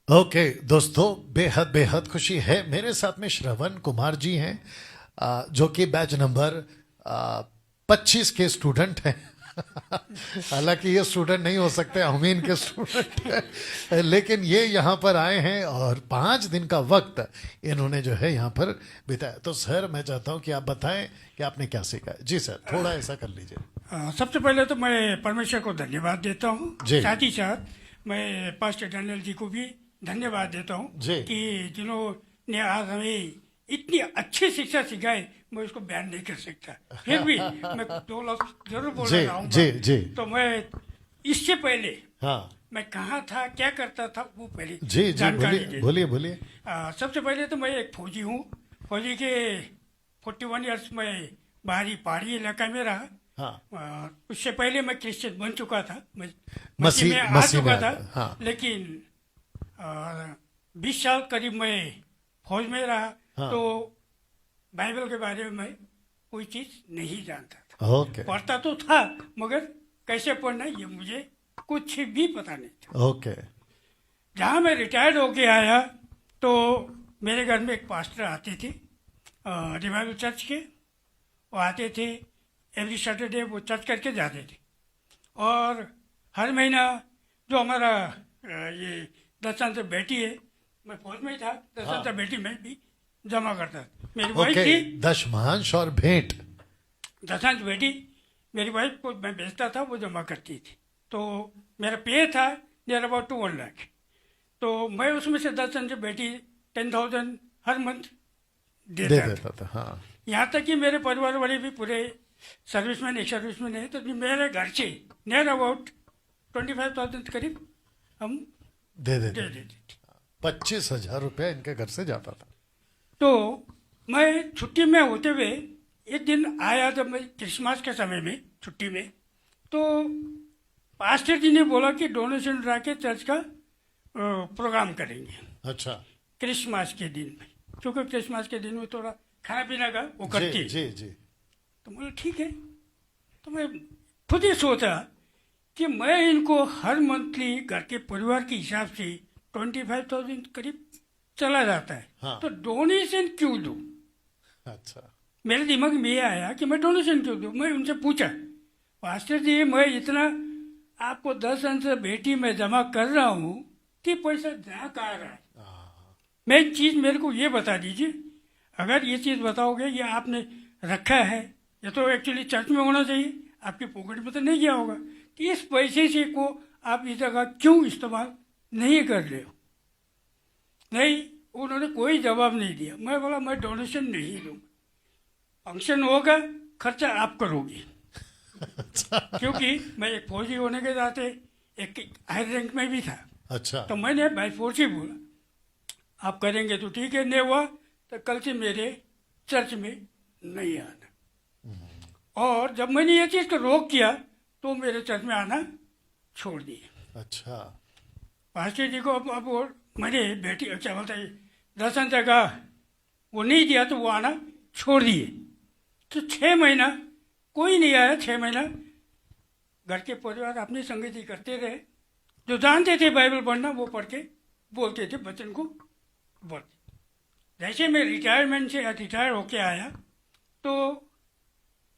Okay दोस्तों, बेहद बेहद खुशी है। मेरे साथ में श्रवण कुमार जी हैं, जो कि बैच नंबर 25 के स्टूडेंट हैं। हालांकि ये स्टूडेंट नहीं हो सकते, हम ही इनके स्टूडेंट हैं, लेकिन ये यहाँ पर आए हैं और 5 दिन का वक्त इन्होंने जो है यहाँ पर बिताया। तो सर, मैं चाहता हूँ कि आप बताएं कि आपने क्या सीखा है। जी सर, थोड़ा ऐसा कर लीजिए। सबसे पहले तो मैं परमेश्वर को धन्यवाद देता हूँ। जी। साथ ही साथ मैं पास्टर डैनियल जी को भी धन्यवाद देता हूँ जी। कि जिन्होंने आज हमें इतनी अच्छी शिक्षा सिखाई, मैं उसको बयान नहीं कर सकता। फिर भी मैं 2 लफ्ज जरूर बोलना जी चाहूँगा। जी जी। तो मैं इससे पहले हाँ मैं कहाँ था, क्या करता था, वो पहले जी जी, जानकारी बोलिए दे। बोलिए बोलिए। सबसे पहले तो मैं एक फौजी हूँ। फौजी के 41 ईयर्स में बाहरी पहाड़ी इलाका में रहा। हाँ, उससे पहले मैं क्रिश्चियन बन चुका था, मैं मसीह मसीह में आ मसीह में चुका आ था। गए, हाँ। लेकिन 20 साल करीब मैं फौज में रहा। हाँ। तो बाइबल के बारे में मैं कोई चीज़ नहीं जानता था। ओके पढ़ता तो था, मगर कैसे पढ़ना ये मुझे कुछ भी पता नहीं था। ओके। जहाँ मैं रिटायर्ड होके आया तो मेरे घर में एक पास्टर आते थे, रिवाइवल चर्च के। वो आते थे एवरी सैटरडे, वो चर्च करके जाते थे। और हर महीना जो हमारा ये दशांश बेटी है, मैं फौज में ही था, दशांश बेटी में भी जमा करता था। मेरी वाइफ ओके, थी, दशमांश और भेंट। दशांश बेटी मेरी वाइफ को मैं बेचता था, वो जमा करती थी। तो मेरा पे था नियर अबाउट 1 लाख। तो मैं उसमें से दशांश बेटी 10,000 हर मंथ दे देता था। देता था, हाँ। यहाँ तक कि मेरे परिवार वाले भी पूरे सर्विसमैन, एक सर्विसमैन है, तो मेरे घर से नियर अबाउट 25,000 करीब हम दे दे देते। देते थे। 25,000 रुपया इनके घर से जाता था। तो मैं छुट्टी में होते हुए एक दिन आया, जब मैं क्रिसमस के समय में छुट्टी में, तो पास्टर जी ने बोला कि डोनेशन ड्रा के चर्च का प्रोग्राम करेंगे अच्छा। क्रिसमस के दिन में, क्योंकि क्रिसमस के दिन में थोड़ा खाना पीना का वो करती जी है। जी जी। तो बोले ठीक है। तो मैं खुद ही सोचा कि मैं इनको हर मंथली घर के परिवार के हिसाब से 25,000 करीब चला जाता है। हाँ। तो डोनेशन क्यों दूँ? अच्छा। मेरे दिमाग में ये आया कि मैं डोनेशन क्यों दूँ। मैं उनसे पूछा, पास्टर जी मैं इतना आपको 10 अंश बेटी में जमा कर रहा हूँ, कि पैसा जा कहाँ रहा है? मैं एक चीज़ मेरे को ये बता दीजिए, अगर ये चीज़ बताओगे ये आपने रखा है, ये तो एक्चुअली चर्च में होना चाहिए, आपकी पॉकेट में तो नहीं गया होगा, कि इस पैसे से को आप इस जगह क्यों इस्तेमाल नहीं कर रहे हो? नहीं, उन्होंने कोई जवाब नहीं दिया। मैं बोला मैं डोनेशन नहीं दूंगा, फंक्शन होगा खर्चा आप करोगे। क्योंकि मैं एक फौजी होने के नाते एक हाई रैंक में भी था। अच्छा। तो मैंने बाई फोर्स ही बोला आप करेंगे तो ठीक है, नहीं हुआ तो कल से मेरे चर्च में नहीं आना। और जब मैंने ये चीज़ को रोक किया तो मेरे चर्च में आना छोड़ दिए। अच्छा। पास्टर जी को अब वो मैंने बेटी क्या बोलता है दर्शन जगह वो नहीं दिया, तो वो आना छोड़ दिए। तो 6 महीना कोई नहीं आया। 6 महीना घर के परिवार अपनी संगति करते रहे। जो जानते थे बाइबल पढ़ना वो पढ़ के बोलते थे, बच्चन को बोलते। जैसे मैं रिटायरमेंट से रिटायर होके आया तो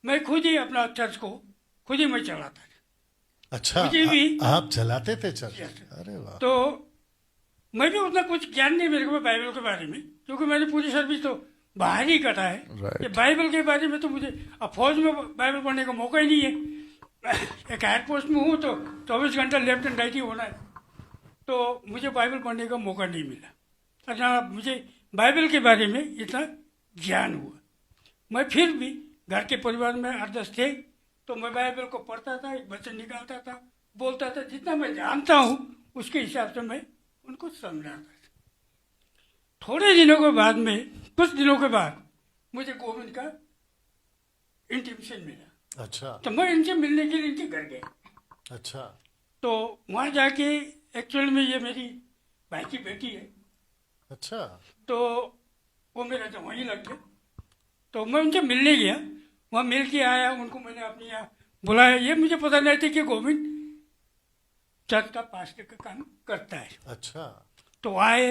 मैं खुद ही अपना चर्च को खुद ही मैं चलाता था। अच्छा, मुझे भी आप चलाते थे चर्च? Yes, sir. अरे वाह। तो मैं भी उतना कुछ ज्ञान नहीं मेरे को बाइबल के बारे में, क्योंकि मैंने पूरी सर्विस तो बाहर ही कटा है। Right. ये बाइबल के बारे में तो मुझे अब फौज में बाइबल पढ़ने का मौका ही नहीं है। एक हायर पोस्ट में हूँ तो 24 घंटा लेफ्ट एंड राइट ही होना है, तो मुझे बाइबल पढ़ने का मौका नहीं मिला। और ना मुझे बाइबल के बारे में इतना ज्ञान हुआ। मैं फिर भी घर के परिवार में 8-10 थे, तो मैं बाइबल को पढ़ता था, एक वचन निकालता था, बोलता था, जितना मैं जानता हूँ उसके हिसाब से मैं उनको समझाता था। थोड़े दिनों के बाद में, कुछ दिनों के बाद मुझे गोविंद का इंटीमेशन मिला। अच्छा। तो मैं इनसे मिलने के लिए इनके घर गया। अच्छा। तो वहाँ जाके एक्चुअल में ये मेरी भाई की बेटी है, अच्छा। तो वो मेरा जो वहीं लग गया। तो मैं उनसे मिलने गया, वहाँ मिल के आया, उनको मैंने अपने यहाँ बुलाया। ये मुझे पता नहीं था कि गोविंद चर्च का पास्टर का काम करता है। अच्छा। तो आए,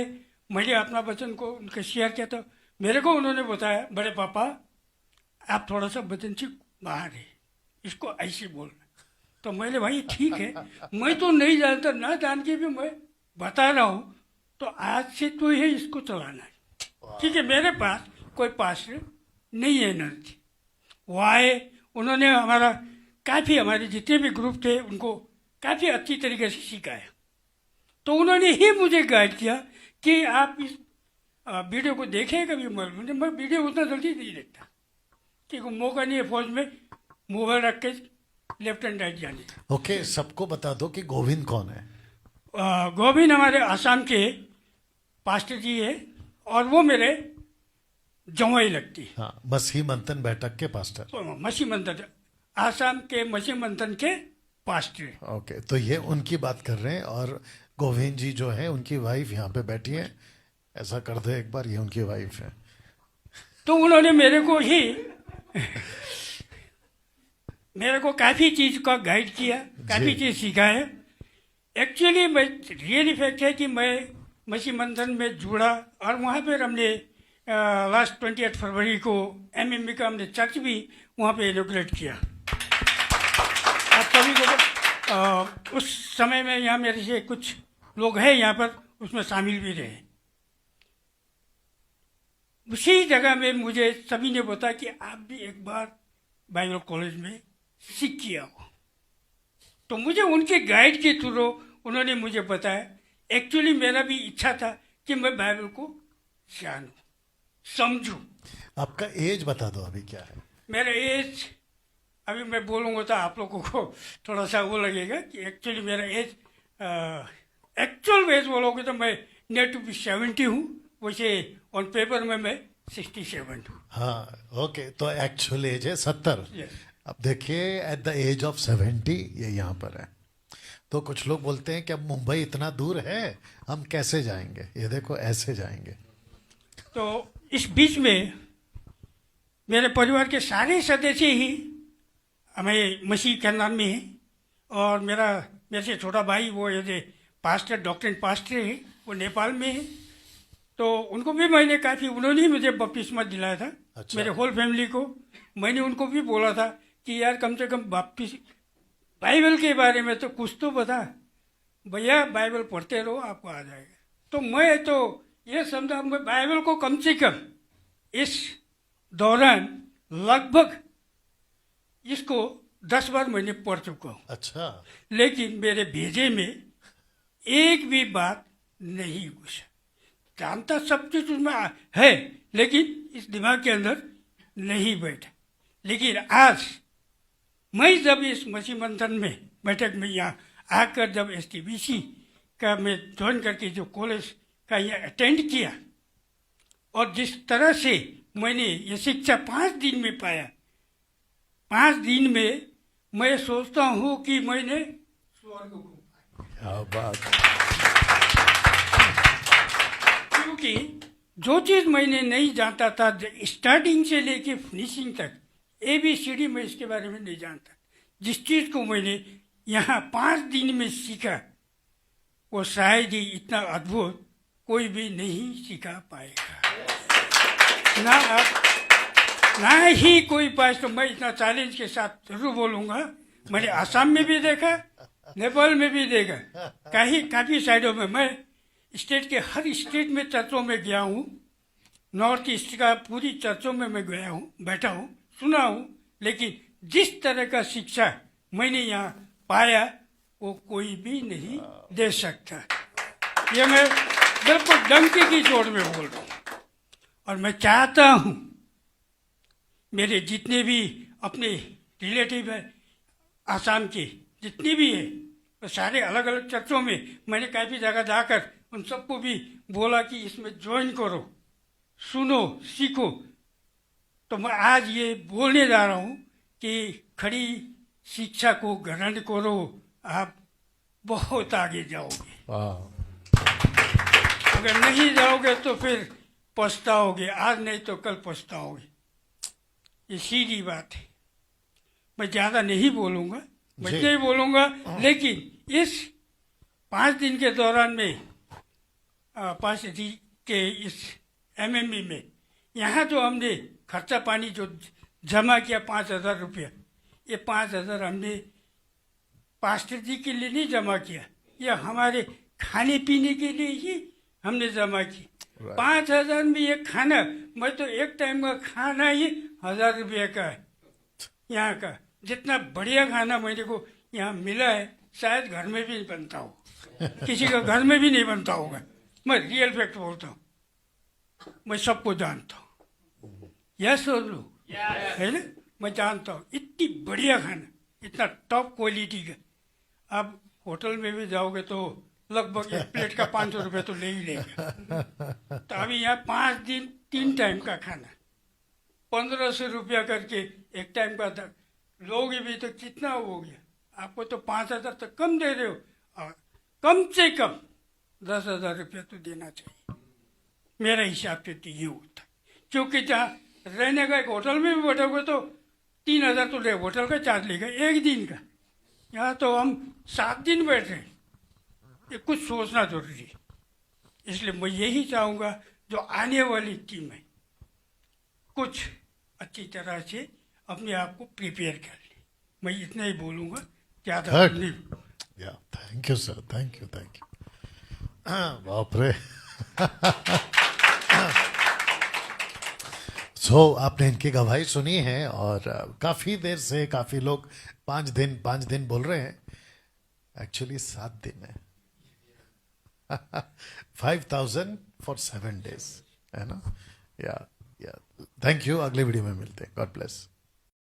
मैंने अपना वचन को उनके शेयर किया। तो मेरे को उन्होंने बताया, बड़े पापा आप थोड़ा सा वचन से बाहर है, इसको ऐसे बोलना। तो मैंने, भाई ठीक है, मैं तो नहीं जानता, ना जान के भी मैं बता रहा हूँ, तो आज से तो ये इसको चलाना है। ठीक है, मेरे पास कोई पास्टर नहीं है एनर्जी। वो आए, उन्होंने हमारा काफ़ी, हमारे जितने भी ग्रुप थे उनको काफ़ी अच्छी तरीके से सिखाया। तो उन्होंने ही मुझे गाइड किया कि आप इस वीडियो को देखें कभी। मैं वीडियो उतना जल्दी नहीं देखता, क्योंकि मौका नहीं है फौज में मोबाइल रख के लेफ्ट एंड राइट जाने का। ओके, सबको बता दो कि गोविंद कौन है। गोविंद हमारे आसाम के पास्टर जी है, और वो मेरे जवाई लगती है। हाँ, मसीह मंथन बैठक के पास्टर। मसीह मंथन, आसाम के मसीह मंथन के पास्टर है। ओके, तो ये उनकी बात कर रहे हैं, और गोविंद जी जो है उनकी वाइफ यहाँ पे बैठी है। ऐसा कर दो एक बार, ये उनकी वाइफ है। तो उन्होंने मेरे को काफ़ी चीज़ का गाइड किया, काफ़ी चीज़ सिखाया। एक्चुअली मैं, रियली फैक्ट है कि मैं मसीह मंथन में जुड़ा, और वहाँ पर हमने लास्ट 28 फरवरी को एमएमबी का हमने चर्च भी वहाँ पे इनॉग्रेट किया। आप सभी को उस समय में यहाँ मेरे से कुछ लोग हैं यहाँ पर, उसमें शामिल भी रहे। उसी जगह में मुझे सभी ने बताया कि आप भी एक बार बाइबल कॉलेज में सीख किया हो। तो मुझे उनके गाइड के थ्रू उन्होंने मुझे बताया। एक्चुअली मेरा भी इच्छा था कि मैं बाइबल को जानूं, समझूं। आपका एज बता दो अभी क्या है। मेरा एज, अभी मैं बोलूँगा तो आप लोगों को थोड़ा सा वो लगेगा कि एक्चुअली मेरा एज, एक्चुअल एज बोलोगे तो मैं नेट टू बी 70 हूँ, वैसे ऑन पेपर में मैं 67 हूँ। हाँ, ओके, तो एक्चुअल एज है 70। Yes. अब देखिए, एट द एज ऑफ 70 ये यहाँ पर है। तो कुछ लोग बोलते हैं कि अब मुंबई इतना दूर है, हम कैसे जाएंगे। ये देखो, ऐसे जाएंगे। तो इस बीच में मेरे परिवार के सारे सदस्य ही हमें मसीह खानदान में है, और मेरे से छोटा भाई वो ये पास्टर, डॉक्टर पास्टर है, वो नेपाल में है। तो उनको भी मैंने काफ़ी, उन्होंने ही मुझे बपतिस्मा दिलाया था। अच्छा। मेरे होल फैमिली को मैंने उनको भी बोला था कि यार कम से कम बाइबल के बारे में तो कुछ तो बता भैया, बाइबल पढ़ते रहो आपको आ जाएगा। तो मैं तो ये समझा, मैं बाइबल को कम से कम इस दौरान लगभग इसको 10 बार मैंने पढ़ चुका हूँ। अच्छा, लेकिन मेरे भेजे में एक भी बात नहीं घुसा। जानता सब चीज उसमें है, लेकिन इस दिमाग के अंदर नहीं बैठा। लेकिन आज मैं जब इस मसीह मंथन में बैठक में यहाँ आकर जब STBC का मैं ज्वाइन करके जो कॉलेज का ये अटेंड किया, और जिस तरह से मैंने ये शिक्षा 5 दिन में पाया, 5 दिन में मैं सोचता हूँ कि मैंने स्वर्ग को पाया। क्या बात। क्योंकि जो चीज़ मैंने नहीं जानता था, स्टार्टिंग से लेके फिनिशिंग तक ABCD में इसके बारे में नहीं जानता। जिस चीज़ को मैंने यहाँ 5 दिन में सीखा, वो शायद ही इतना अद्भुत कोई भी नहीं सीखा पाएगा। ना ही कोई पास। तो मैं इतना चैलेंज के साथ जरूर बोलूँगा, मैंने आसाम में भी देखा, नेपाल में भी देखा, काफ़ी साइडों में। मैं स्टेट के हर स्टेट में चर्चों में गया हूँ, नॉर्थ ईस्ट का पूरी चर्चों में मैं गया हूँ, बैठा हूँ, सुना हूँ। लेकिन जिस तरह का शिक्षा मैंने यहाँ पाया वो कोई भी नहीं दे सकता। ये मैं बिल्कुल डंके की जोर में बोल रहा हूँ। और मैं चाहता हूँ मेरे जितने भी अपने रिलेटिव है आसाम के, जितनी भी है, तो सारे अलग अलग चर्चों में मैंने काफ़ी जगह जाकर उन सबको भी बोला कि इसमें ज्वाइन करो, सुनो, सीखो। तो मैं आज ये बोलने जा रहा हूँ कि खड़ी शिक्षा को ग्रहण करो, आप बहुत आगे जाओगे। अगर नहीं जाओगे तो फिर पछताओगे, आज नहीं तो कल पछताओगे। ये सीधी बात है। मैं ज़्यादा नहीं बोलूँगा, मैं नहीं बोलूँगा, लेकिन इस 5 दिन के दौरान में 5 दिन के दौरान में मैंने काफ़ी चीज़ सीखी। 5 दिन के दौरान में मैंने काफ़ी चीज़ सीखी। और जिस तरह से मैंने यहाँ पाया वो कोई भी नहीं दे सकता। ये मैं बिल्कुल डंके की जोर में बोल रहा हूँ। और मैं चाहता हूँ मेरे जितने भी अपने रिलेटिव है आसाम के, जितनी भी है, तो सारे अलग अलग चर्चों में मैंने काफ़ी जगह जाकर उन सबको भी बोला कि इसमें ज्वाइन करो, सुनो, सीखो। तो मैं आज ये बोलने जा रहा हूँ कि खड़ी शिक्षा को ग्रहण करो, आप बहुत आगे जाओगे। पार्षदी के इस एमएमई में यहाँ जो हमने खर्चा पानी जो जमा किया 5,000 रुपया, ये 5,000 हमने पास्टर जी के लिए नहीं जमा किया, ये हमारे खाने पीने के लिए ही हमने जमा की। 5,000 में ये खाना, मैं तो एक टाइम का खाना ही 1,000 रुपये का है। यहाँ का जितना बढ़िया खाना मेरे को यहाँ मिला है शायद घर में भी नहीं बनता हो, किसी का घर में भी नहीं बनता होगा। मैं रियल फैक्ट बोलता हूँ, मैं सबको जानता हूँ। यस और नो है ना, मैं जानता हूँ इतनी बढ़िया खाना, इतना टॉप क्वालिटी का। अब होटल में भी जाओगे तो लगभग एक प्लेट का 500 रुपये तो ले ही लेगा। तो अभी यहाँ 5 दिन 3 टाइम का खाना 1,500 रुपया करके एक टाइम का था। लोगे भी तो कितना हो गया, आपको तो 5,000 तक कम दे रहे हो, और कम से कम 10,000 रुपया तो देना चाहिए। मेरा हिसाब से तो ये होता है, क्योंकि जहाँ रहने का एक होटल में भी बैठोगे तो 3,000 तो ले होटल का चार्ज लेगा एक दिन का। यहाँ तो हम 7 दिन बैठ रहे हैं, ये कुछ सोचना जरूरी है। इसलिए मैं यही चाहूँगा जो आने वाली टीम है कुछ अच्छी तरह से अपने आप को प्रिपेयर कर ले। मैं इतना ही बोलूँगा, ज़्यादा नहीं। या thank you sir, thank you, thank you. बाप रे। आपने इनकी गवाही सुनी है और काफी देर से काफी लोग 5 दिन बोल रहे हैं, एक्चुअली 7 दिन है। 5,000 फॉर 7 days है ना। या थैंक यू, अगले वीडियो में मिलते हैं। God bless.